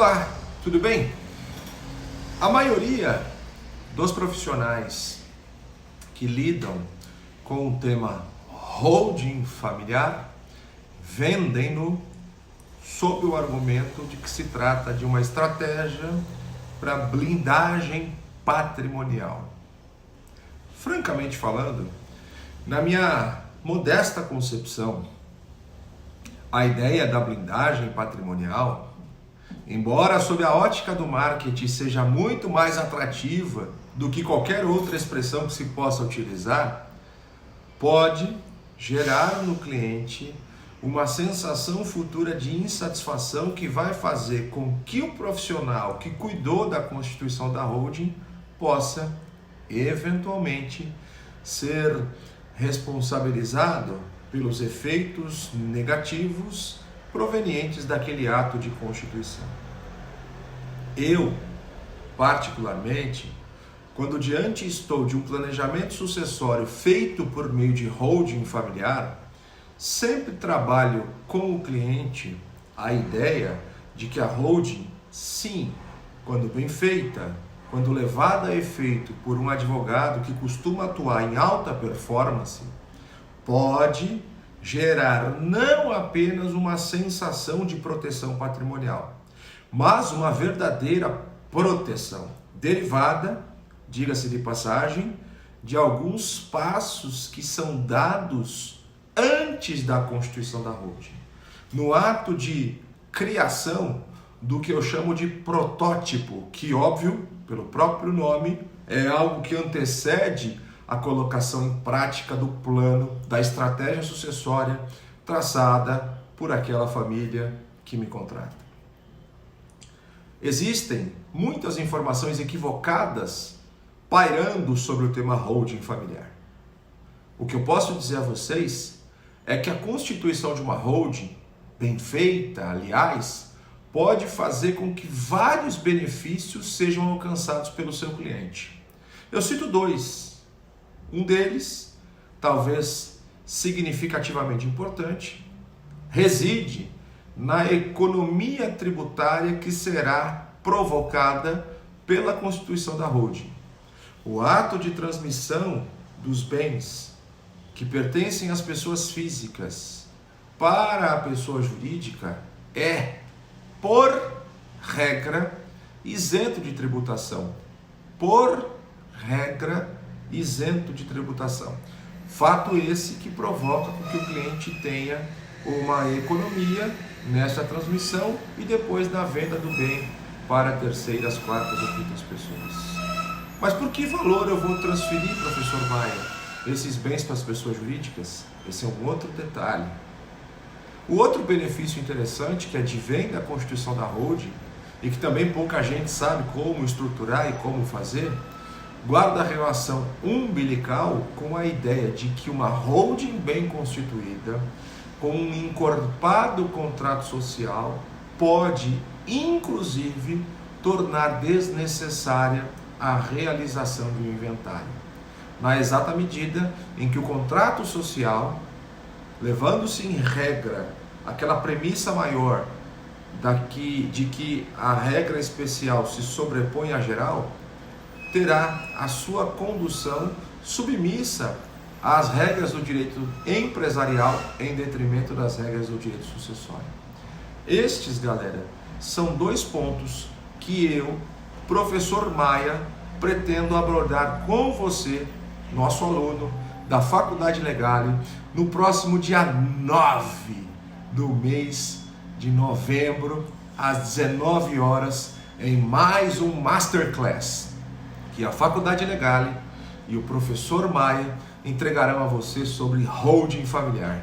Olá, tudo bem? A maioria dos profissionais que lidam com o tema holding familiar vendem-no sob o argumento de que se trata de uma estratégia para blindagem patrimonial. Francamente falando, na minha modesta concepção, a ideia da blindagem patrimonial, embora sob a ótica do marketing seja muito mais atrativa do que qualquer outra expressão que se possa utilizar, pode gerar no cliente uma sensação futura de insatisfação que vai fazer com que o profissional que cuidou da constituição da holding possa, eventualmente, ser responsabilizado pelos efeitos negativos provenientes daquele ato de constituição. Eu, particularmente, quando diante estou de um planejamento sucessório feito por meio de holding familiar, sempre trabalho com o cliente a ideia de que a holding, sim, quando bem feita, quando levada a efeito por um advogado que costuma atuar em alta performance, pode gerar não apenas uma sensação de proteção patrimonial, mas uma verdadeira proteção, derivada, diga-se de passagem, de alguns passos que são dados antes da constituição da holding, no ato de criação do que eu chamo de protótipo, que, óbvio, pelo próprio nome, é algo que antecede a colocação em prática do plano, da estratégia sucessória traçada por aquela família que me contrata. Existem muitas informações equivocadas pairando sobre o tema holding familiar. O que eu posso dizer a vocês é que a constituição de uma holding, bem feita, aliás, pode fazer com que vários benefícios sejam alcançados pelo seu cliente. Eu cito dois. Um deles, talvez significativamente importante, reside na economia tributária que será provocada pela constituição da holding. O ato de transmissão dos bens que pertencem às pessoas físicas para a pessoa jurídica é, por regra, isento de tributação. Por regra, isento de tributação. Fato esse que provoca com que o cliente tenha uma economia nesta transmissão e depois na venda do bem para terceiras, quartas ou quintas pessoas. Mas por que valor eu vou transferir, professor Maia, esses bens para as pessoas jurídicas? Esse é um outro detalhe. O outro benefício interessante que advém da constituição da holding e que também pouca gente sabe como estruturar e como fazer, guarda relação umbilical com a ideia de que uma holding bem constituída, com um encorpado contrato social, pode, inclusive, tornar desnecessária a realização de um inventário. Na exata medida em que o contrato social, levando-se em regra aquela premissa maior de que a regra especial se sobrepõe à geral, terá a sua condução submissa às regras do direito empresarial em detrimento das regras do direito sucessório. Estes, galera, são dois pontos que eu, professor Maia, pretendo abordar com você, nosso aluno da Faculdade Legale, no próximo dia 9 do mês de novembro, às 19 horas, em mais um Masterclass que a Faculdade Legale e o professor Maia entregarão a você sobre holding familiar.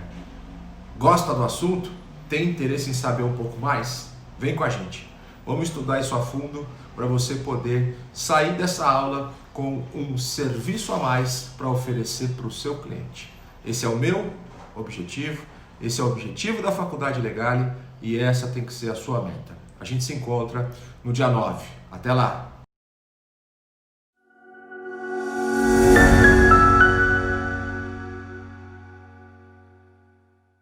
Gosta do assunto? Tem interesse em saber um pouco mais? Vem com a gente. Vamos estudar isso a fundo para você poder sair dessa aula com um serviço a mais para oferecer para o seu cliente. Esse é o meu objetivo, esse é o objetivo da Faculdade Legale e essa tem que ser a sua meta. A gente se encontra no dia 9. Até lá!